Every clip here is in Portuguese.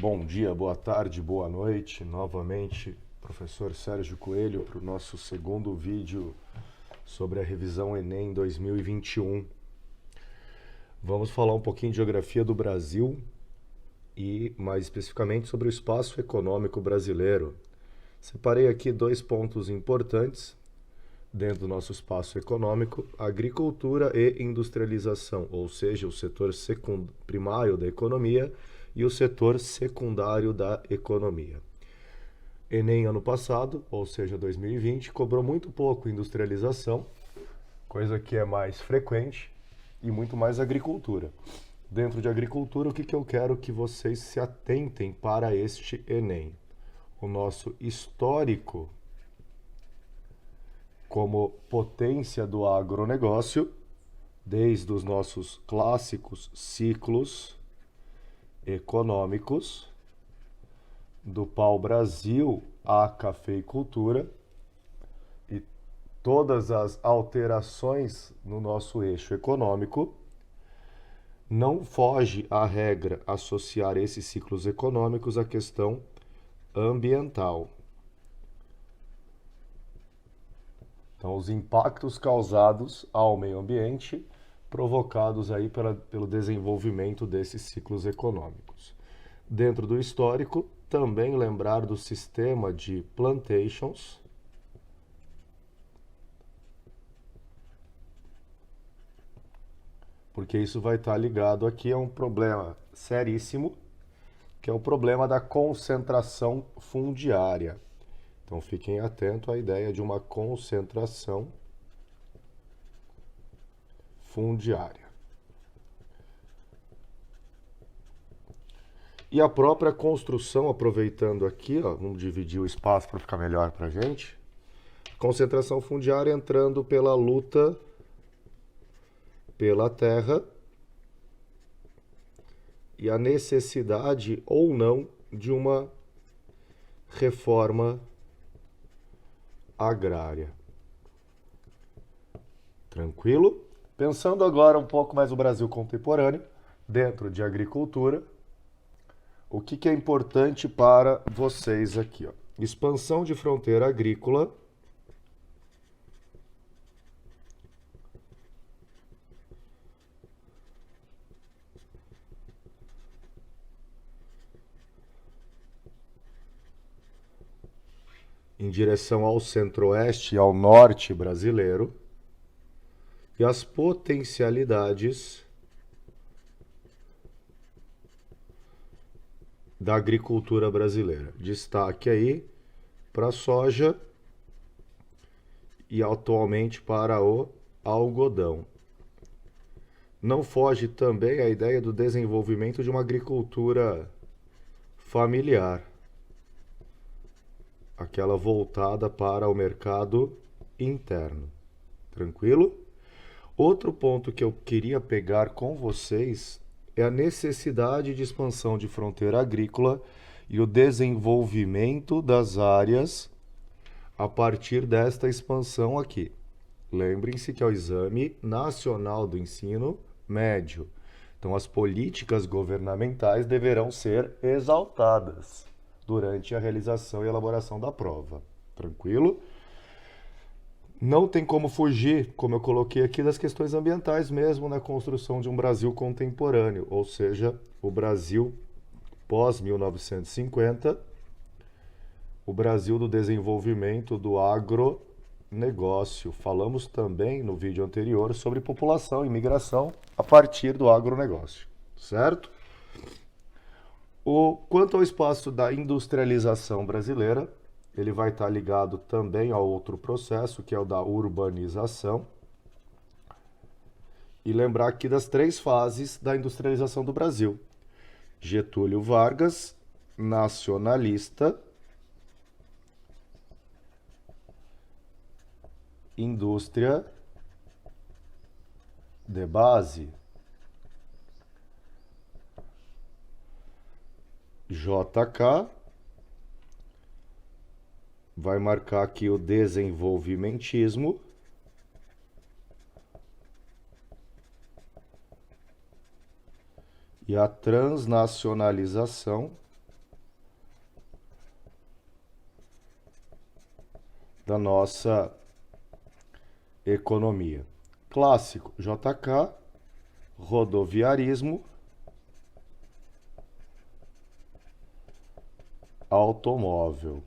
Bom dia, boa tarde, boa noite. Novamente, professor Sérgio Coelho para o nosso segundo vídeo sobre a revisão Enem 2021. Vamos falar um pouquinho de geografia do Brasil e, mais especificamente, sobre o espaço econômico brasileiro. Separei aqui dois pontos importantes dentro do nosso espaço econômico: agricultura e industrialização, ou seja, o setor primário da economia e o setor secundário da economia. Enem ano passado, ou seja, 2020, cobrou muito pouco industrialização, coisa que é mais frequente, e muito mais agricultura. Dentro de agricultura, o que eu quero que vocês se atentem para este Enem? O nosso histórico como potência do agronegócio, desde os nossos clássicos ciclos econômicos, do pau-brasil à cafeicultura e todas as alterações no nosso eixo econômico. Não foge à regra associar esses ciclos econômicos à questão ambiental. Então, os impactos causados ao meio ambiente provocados aí pelo desenvolvimento desses ciclos econômicos. Dentro do histórico, também lembrar do sistema de plantations, porque isso vai estar ligado aqui a um problema seríssimo, que é o problema da concentração fundiária. Então fiquem atentos à ideia de uma concentração fundiária. E a própria construção, aproveitando aqui, ó, vamos dividir o espaço para ficar melhor para a gente. Concentração fundiária entrando pela luta pela terra e a necessidade ou não de uma reforma agrária. Tranquilo? Pensando agora um pouco mais no Brasil contemporâneo, dentro de agricultura, o que é importante para vocês aqui? Ó? Expansão de fronteira agrícola, em direção ao centro-oeste e ao norte brasileiro, e as potencialidades da agricultura brasileira. Destaque aí para a soja e atualmente para o algodão. Não foge também a ideia do desenvolvimento de uma agricultura familiar, aquela voltada para o mercado interno. Tranquilo? Outro ponto que eu queria pegar com vocês é a necessidade de expansão de fronteira agrícola e o desenvolvimento das áreas a partir desta expansão aqui. Lembrem-se que é o Exame Nacional do Ensino Médio. Então, as políticas governamentais deverão ser exaltadas durante a realização e elaboração da prova. Tranquilo? Não tem como fugir, como eu coloquei aqui, das questões ambientais mesmo na construção de um Brasil contemporâneo, ou seja, o Brasil pós-1950, o Brasil do desenvolvimento do agronegócio. Falamos também no vídeo anterior sobre população e migração a partir do agronegócio, certo? Quanto ao espaço da industrialização brasileira, ele vai estar ligado também a outro processo, que é o da urbanização. E lembrar aqui das três fases da industrialização do Brasil: Getúlio Vargas, nacionalista, indústria de base, JK, vai marcar aqui o desenvolvimentismo, e a transnacionalização da nossa economia. Clássico, JK, rodoviarismo, automóvel,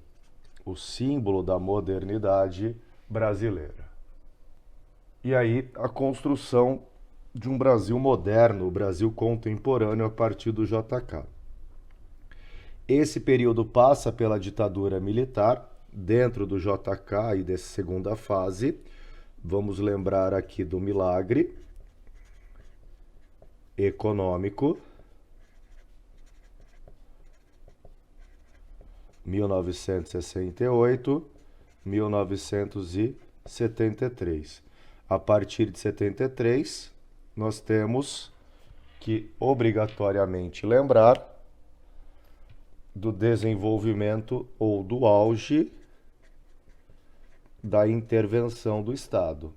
o símbolo da modernidade brasileira. E aí a construção de um Brasil moderno, o Brasil contemporâneo a partir do JK. Esse período passa pela ditadura militar, dentro do JK e dessa segunda fase. Vamos lembrar aqui do milagre econômico, 1968, 1973. A partir de 73, nós temos que obrigatoriamente lembrar do desenvolvimento ou do auge da intervenção do Estado.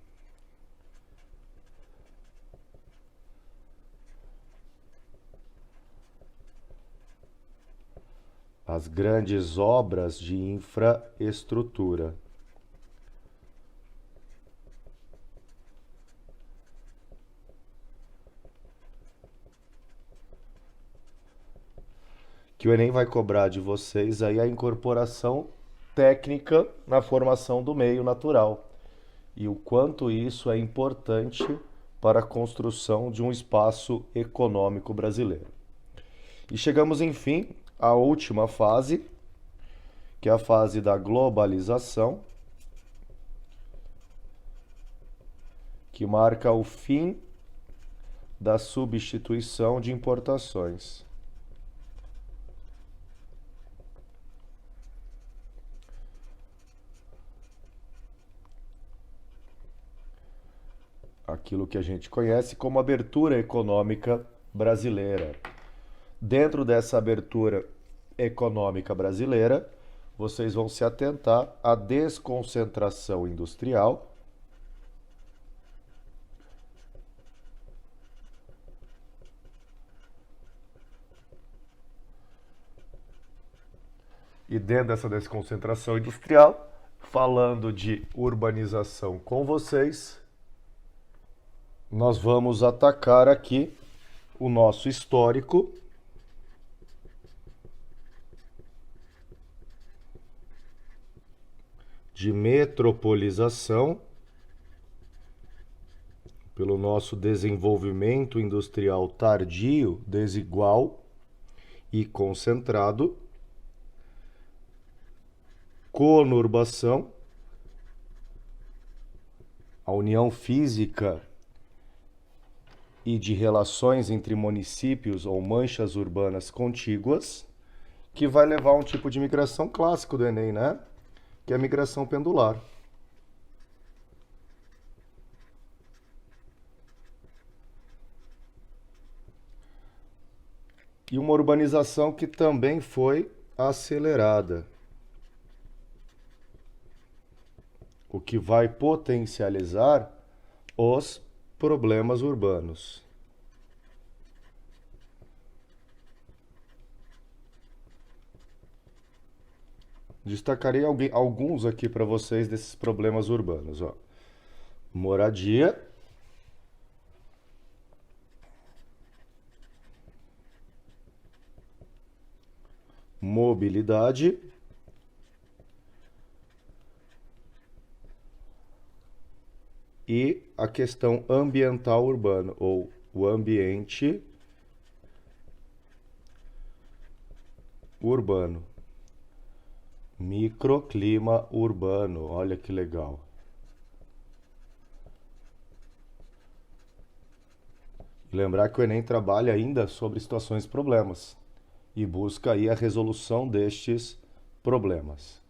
As grandes obras de infraestrutura. Que o Enem vai cobrar de vocês aí a incorporação técnica na formação do meio natural e o quanto isso é importante para a construção de um espaço econômico brasileiro. E chegamos, enfim, à última fase, que é a fase da globalização, que marca o fim da substituição de importações. Aquilo que a gente conhece como abertura econômica brasileira. Dentro dessa abertura econômica brasileira, vocês vão se atentar à desconcentração industrial, e dentro dessa desconcentração industrial, falando de urbanização com vocês, nós vamos atacar aqui o nosso histórico de metropolização pelo nosso desenvolvimento industrial tardio, desigual e concentrado, conurbação, a união física e de relações entre municípios ou manchas urbanas contíguas, que vai levar a um tipo de migração clássico do Enem, né? Que é a migração pendular. E uma urbanização que também foi acelerada, o que vai potencializar os problemas urbanos. Destacarei alguns aqui para vocês desses problemas urbanos. Ó. Moradia, mobilidade, e a questão ambiental urbana, ou o ambiente urbano. Microclima urbano, olha que legal. Lembrar que o Enem trabalha ainda sobre situações e problemas e busca aí a resolução destes problemas.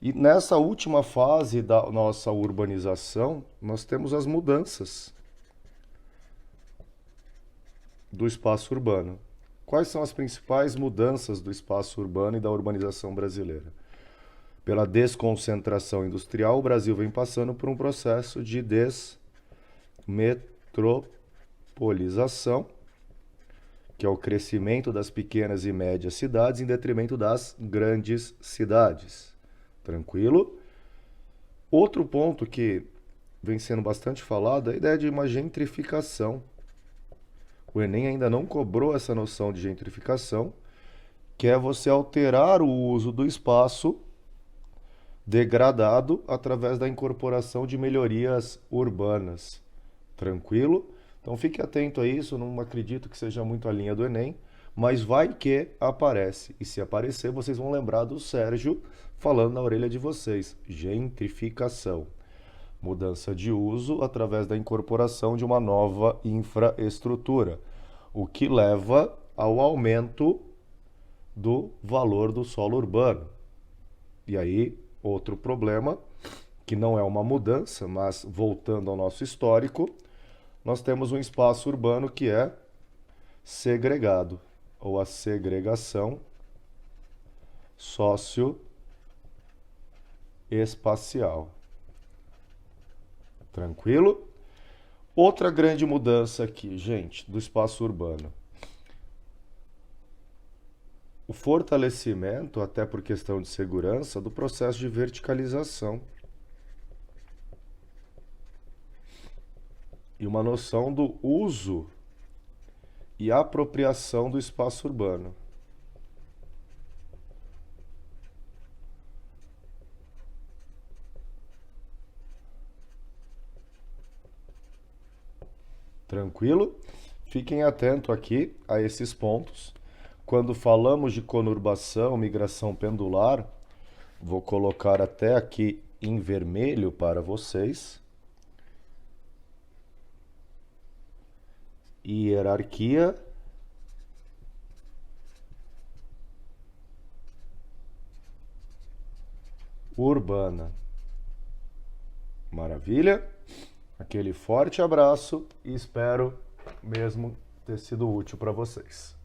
E nessa última fase da nossa urbanização, nós temos as mudanças do espaço urbano. Quais são as principais mudanças do espaço urbano e da urbanização brasileira? Pela desconcentração industrial, o Brasil vem passando por um processo de desmetropolização, que é o crescimento das pequenas e médias cidades em detrimento das grandes cidades. Tranquilo? Outro ponto que vem sendo bastante falado é a ideia de uma gentrificação. O Enem ainda não cobrou essa noção de gentrificação, que é você alterar o uso do espaço degradado através da incorporação de melhorias urbanas. Tranquilo? Então fique atento a isso, não acredito que seja muito a linha do Enem, mas vai que aparece. E se aparecer, vocês vão lembrar do Sérgio falando na orelha de vocês. Gentrificação. Mudança de uso através da incorporação de uma nova infraestrutura, o que leva ao aumento do valor do solo urbano. E aí, outro problema, que não é uma mudança, mas voltando ao nosso histórico, nós temos um espaço urbano que é segregado, ou a segregação socioespacial. Tranquilo? Outra grande mudança aqui, gente, do espaço urbano. O fortalecimento, até por questão de segurança, do processo de verticalização. E uma noção do uso e apropriação do espaço urbano. Tranquilo? Fiquem atentos aqui a esses pontos. Quando falamos de conurbação, migração pendular, vou colocar até aqui em vermelho para vocês. Hierarquia urbana. Maravilha? Aquele forte abraço e espero mesmo ter sido útil para vocês.